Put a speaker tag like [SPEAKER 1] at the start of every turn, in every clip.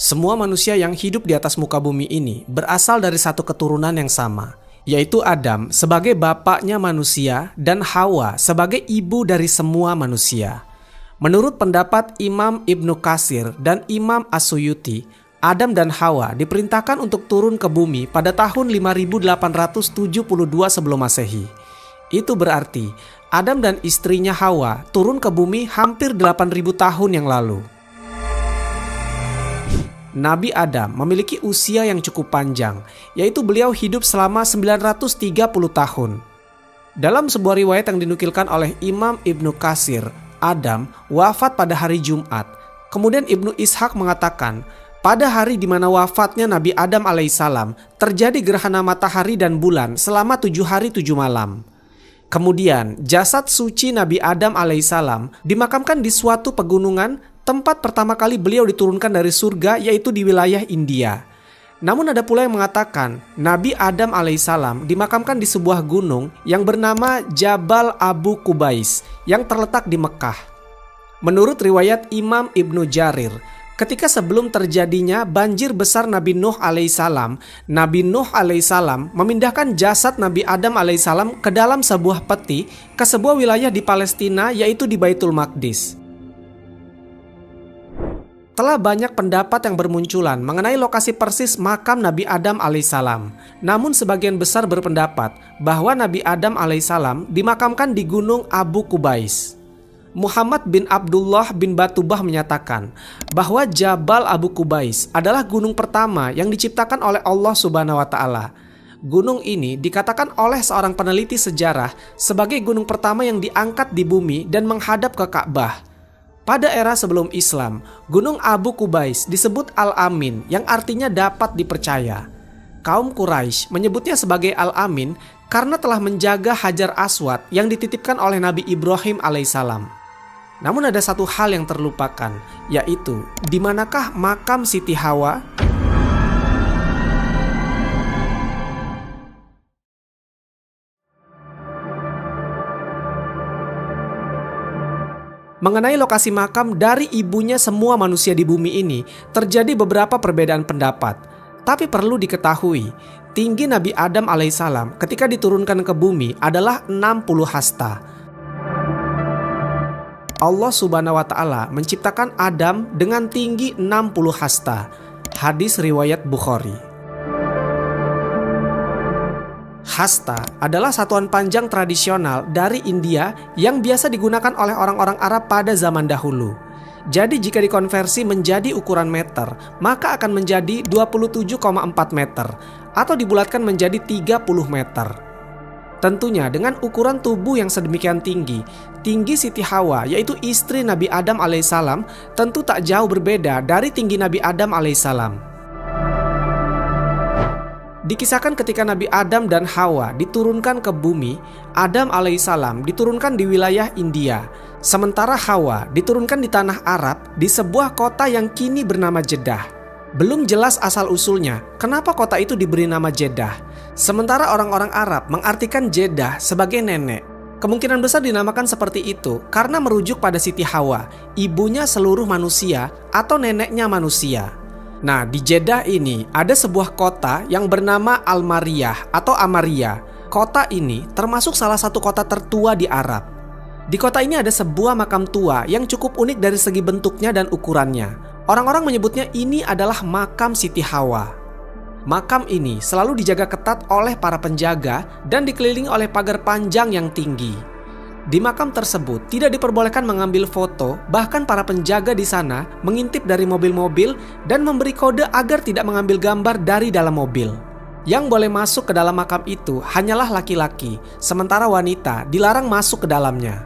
[SPEAKER 1] Semua manusia yang hidup di atas muka bumi ini berasal dari satu keturunan yang sama, yaitu Adam sebagai bapaknya manusia dan Hawa sebagai ibu dari semua manusia. Menurut pendapat Imam Ibnu Katsir dan Imam As-Suyuti, Adam dan Hawa diperintahkan untuk turun ke bumi pada tahun 5872 sebelum Masehi. Itu berarti Adam dan istrinya Hawa turun ke bumi hampir 8000 tahun yang lalu. Nabi Adam memiliki usia yang cukup panjang, yaitu beliau hidup selama 930 tahun. Dalam sebuah riwayat yang dinukilkan oleh Imam Ibnu Katsir, Adam wafat pada hari Jumat. Kemudian Ibnu Ishaq mengatakan, pada hari di mana wafatnya Nabi Adam alaihissalam, terjadi gerhana matahari dan bulan selama 7 hari 7 malam. Kemudian jasad suci Nabi Adam alaihissalam dimakamkan di suatu pegunungan, tempat pertama kali beliau diturunkan dari surga, yaitu di wilayah India. Namun ada pula yang mengatakan Nabi Adam alaihissalam dimakamkan di sebuah gunung yang bernama Jabal Abu Qubais yang terletak di Mekah. Menurut riwayat Imam Ibnu Jarir, ketika sebelum terjadinya banjir besar Nabi Nuh alaihissalam, Nabi Nuh alaihissalam memindahkan jasad Nabi Adam alaihissalam ke dalam sebuah peti ke sebuah wilayah di Palestina, yaitu di Baitul Maqdis. Telah banyak pendapat yang bermunculan mengenai lokasi persis makam Nabi Adam alaihissalam. Namun sebagian besar berpendapat bahwa Nabi Adam alaihissalam dimakamkan di gunung Abu Qubais. Muhammad bin Abdullah bin Batubah menyatakan bahwa Jabal Abu Qubais adalah gunung pertama yang diciptakan oleh Allah Subhanahu wa Ta'ala. Gunung ini dikatakan oleh seorang peneliti sejarah sebagai gunung pertama yang diangkat di bumi dan menghadap ke Ka'bah. Pada era sebelum Islam, Gunung Abu Qubais disebut Al-Amin yang artinya dapat dipercaya. Kaum Quraisy menyebutnya sebagai Al-Amin karena telah menjaga Hajar Aswad yang dititipkan oleh Nabi Ibrahim alaihissalam. Namun ada satu hal yang terlupakan, yaitu di manakah makam Siti Hawa? Mengenai lokasi makam dari ibunya semua manusia di bumi ini, terjadi beberapa perbedaan pendapat. Tapi perlu diketahui, tinggi Nabi Adam alaihissalam ketika diturunkan ke bumi adalah 60 hasta. Allah Subhanahu wa Ta'ala menciptakan Adam dengan tinggi 60 hasta. Hadis riwayat Bukhari. Hasta adalah satuan panjang tradisional dari India yang biasa digunakan oleh orang-orang Arab pada zaman dahulu. Jadi jika dikonversi menjadi ukuran meter, maka akan menjadi 27,4 meter atau dibulatkan menjadi 30 meter. Tentunya dengan ukuran tubuh yang sedemikian tinggi Siti Hawa yaitu istri Nabi Adam alaihissalam tentu tak jauh berbeda dari tinggi Nabi Adam alaihissalam. Dikisahkan ketika Nabi Adam dan Hawa diturunkan ke bumi, Adam alaihissalam diturunkan di wilayah India, sementara Hawa diturunkan di tanah Arab di sebuah kota yang kini bernama Jeddah. Belum jelas asal-usulnya kenapa kota itu diberi nama Jeddah, sementara orang-orang Arab mengartikan Jeddah sebagai nenek. Kemungkinan besar dinamakan seperti itu karena merujuk pada Siti Hawa, ibunya seluruh manusia atau neneknya manusia. Nah, di Jeddah ini ada sebuah kota yang bernama Al-Mariyah atau Amaria. Kota ini termasuk salah satu kota tertua di Arab. Di kota ini ada sebuah makam tua yang cukup unik dari segi bentuknya dan ukurannya. Orang-orang menyebutnya ini adalah makam Siti Hawa. Makam ini selalu dijaga ketat oleh para penjaga dan dikelilingi oleh pagar panjang yang tinggi. Di makam tersebut tidak diperbolehkan mengambil foto, bahkan para penjaga di sana mengintip dari mobil-mobil dan memberi kode agar tidak mengambil gambar dari dalam mobil. Yang boleh masuk ke dalam makam itu hanyalah laki-laki, sementara wanita dilarang masuk ke dalamnya.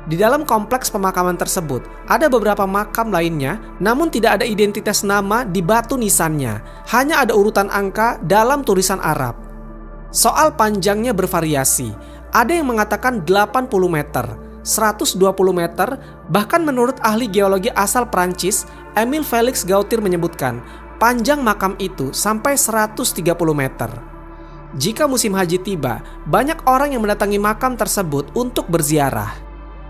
[SPEAKER 1] Di dalam kompleks pemakaman tersebut ada beberapa makam lainnya, namun tidak ada identitas nama di batu nisannya, hanya ada urutan angka dalam tulisan Arab. Soal panjangnya bervariasi. Ada yang mengatakan 80 meter, 120 meter, bahkan menurut ahli geologi asal Prancis, Emile Felix Gautier menyebutkan panjang makam itu sampai 130 meter. Jika musim haji tiba, banyak orang yang mendatangi makam tersebut untuk berziarah.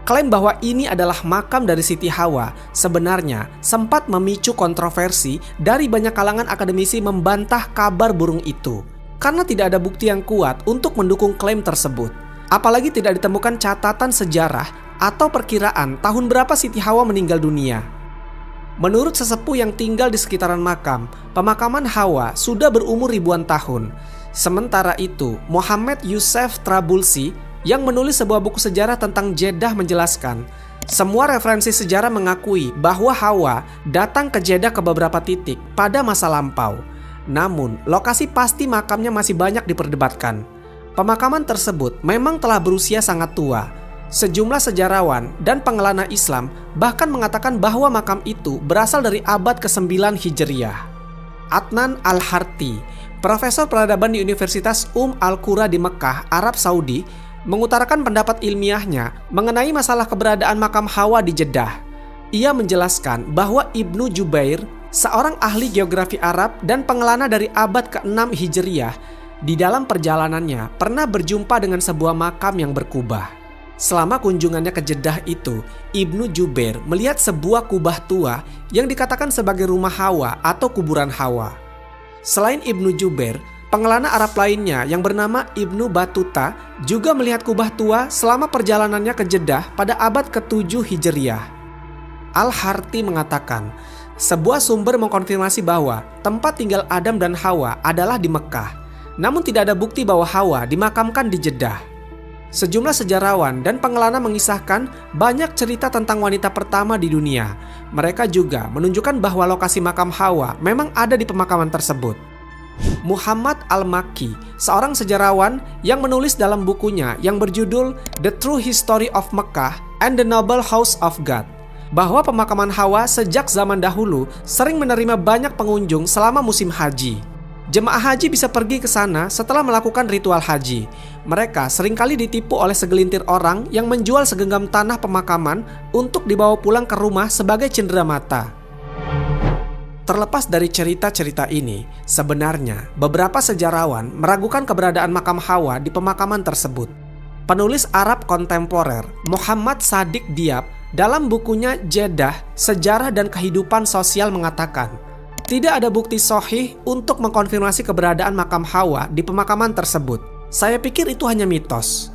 [SPEAKER 1] Klaim bahwa ini adalah makam dari Siti Hawa sebenarnya sempat memicu kontroversi dari banyak kalangan akademisi membantah kabar burung itu, karena tidak ada bukti yang kuat untuk mendukung klaim tersebut. Apalagi tidak ditemukan catatan sejarah atau perkiraan tahun berapa Siti Hawa meninggal dunia. Menurut sesepuh yang tinggal di sekitaran makam, pemakaman Hawa sudah berumur ribuan tahun. Sementara itu, Muhammad Yusuf Trabulsi yang menulis sebuah buku sejarah tentang Jeddah menjelaskan, semua referensi sejarah mengakui bahwa Hawa datang ke Jeddah ke beberapa titik pada masa lampau. Namun, lokasi pasti makamnya masih banyak diperdebatkan. Pemakaman tersebut memang telah berusia sangat tua. Sejumlah sejarawan dan pengelana Islam bahkan mengatakan bahwa makam itu berasal dari abad ke-9 Hijriyah. Adnan Al-Harti, profesor peradaban di Universitas Al-Qura di Mekah, Arab Saudi, mengutarakan pendapat ilmiahnya mengenai masalah keberadaan makam Hawa di Jeddah. Ia menjelaskan bahwa Ibnu Jubair, seorang ahli geografi Arab dan pengelana dari abad ke-6 Hijriyah, di dalam perjalanannya pernah berjumpa dengan sebuah makam yang berkubah. Selama kunjungannya ke Jeddah itu, Ibnu Jubair melihat sebuah kubah tua yang dikatakan sebagai rumah Hawa atau kuburan Hawa. Selain Ibnu Jubair, pengelana Arab lainnya yang bernama Ibnu Batuta juga melihat kubah tua selama perjalanannya ke Jeddah pada abad ke-7 Hijriyah. Al-Harti mengatakan, sebuah sumber mengkonfirmasi bahwa tempat tinggal Adam dan Hawa adalah di Mekah, namun tidak ada bukti bahwa Hawa dimakamkan di Jeddah. Sejumlah sejarawan dan pengelana mengisahkan banyak cerita tentang wanita pertama di dunia. Mereka juga menunjukkan bahwa lokasi makam Hawa memang ada di pemakaman tersebut. Muhammad Al-Makki, seorang sejarawan yang menulis dalam bukunya yang berjudul The True History of Mecca and the Noble House of God, bahwa pemakaman Hawa sejak zaman dahulu sering menerima banyak pengunjung selama musim haji. Jemaah haji bisa pergi ke sana setelah melakukan ritual haji. Mereka seringkali ditipu oleh segelintir orang yang menjual segenggam tanah pemakaman untuk dibawa pulang ke rumah sebagai cenderamata. Terlepas dari cerita-cerita ini, sebenarnya beberapa sejarawan meragukan keberadaan makam Hawa di pemakaman tersebut. Penulis Arab kontemporer Muhammad Sadiq Diab dalam bukunya Jeddah, Sejarah dan Kehidupan Sosial mengatakan, tidak ada bukti sahih untuk mengkonfirmasi keberadaan makam Hawa di pemakaman tersebut. Saya pikir itu hanya mitos.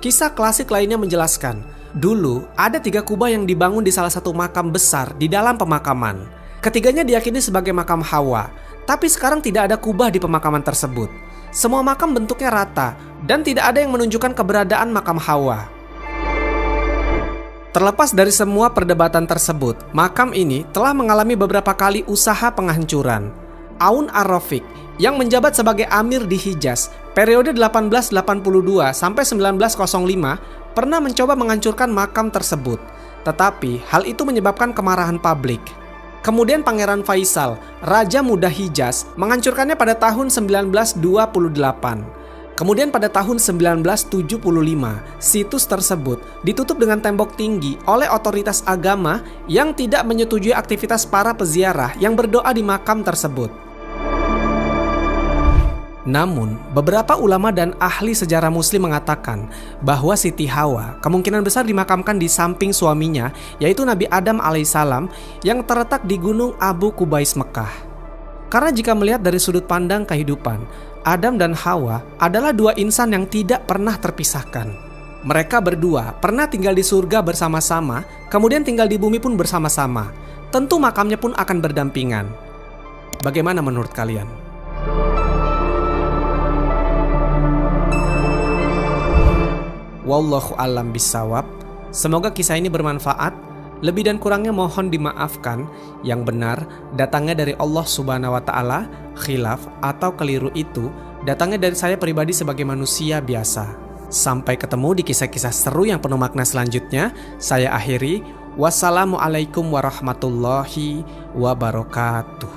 [SPEAKER 1] Kisah klasik lainnya menjelaskan, dulu ada 3 kubah yang dibangun di salah satu makam besar di dalam pemakaman. Ketiganya diyakini sebagai makam Hawa, tapi sekarang tidak ada kubah di pemakaman tersebut. Semua makam bentuknya rata dan tidak ada yang menunjukkan keberadaan makam Hawa. Terlepas dari semua perdebatan tersebut, makam ini telah mengalami beberapa kali usaha penghancuran. Aun Ar-Rafiq yang menjabat sebagai amir di Hijaz periode 1882 sampai 1905 pernah mencoba menghancurkan makam tersebut, tetapi hal itu menyebabkan kemarahan publik. Kemudian Pangeran Faisal, Raja Muda Hijaz, menghancurkannya pada tahun 1928. Kemudian pada tahun 1975, situs tersebut ditutup dengan tembok tinggi oleh otoritas agama yang tidak menyetujui aktivitas para peziarah yang berdoa di makam tersebut. Namun, beberapa ulama dan ahli sejarah muslim mengatakan bahwa Siti Hawa kemungkinan besar dimakamkan di samping suaminya, yaitu Nabi Adam alaihissalam yang terletak di Gunung Abu Kubais, Mekah. Karena jika melihat dari sudut pandang kehidupan, Adam dan Hawa adalah 2 insan yang tidak pernah terpisahkan. Mereka berdua pernah tinggal di surga bersama-sama, kemudian tinggal di bumi pun bersama-sama. Tentu makamnya pun akan berdampingan. Bagaimana menurut kalian? Wallahu a'lam bishawab. Semoga kisah ini bermanfaat. Lebih dan kurangnya mohon dimaafkan. Yang benar datangnya dari Allah Subhanahu wa Ta'ala. Khilaf atau keliru itu datangnya dari saya pribadi sebagai manusia biasa. Sampai ketemu di kisah-kisah seru yang penuh makna selanjutnya. Saya akhiri. Wassalamualaikum warahmatullahi wabarakatuh.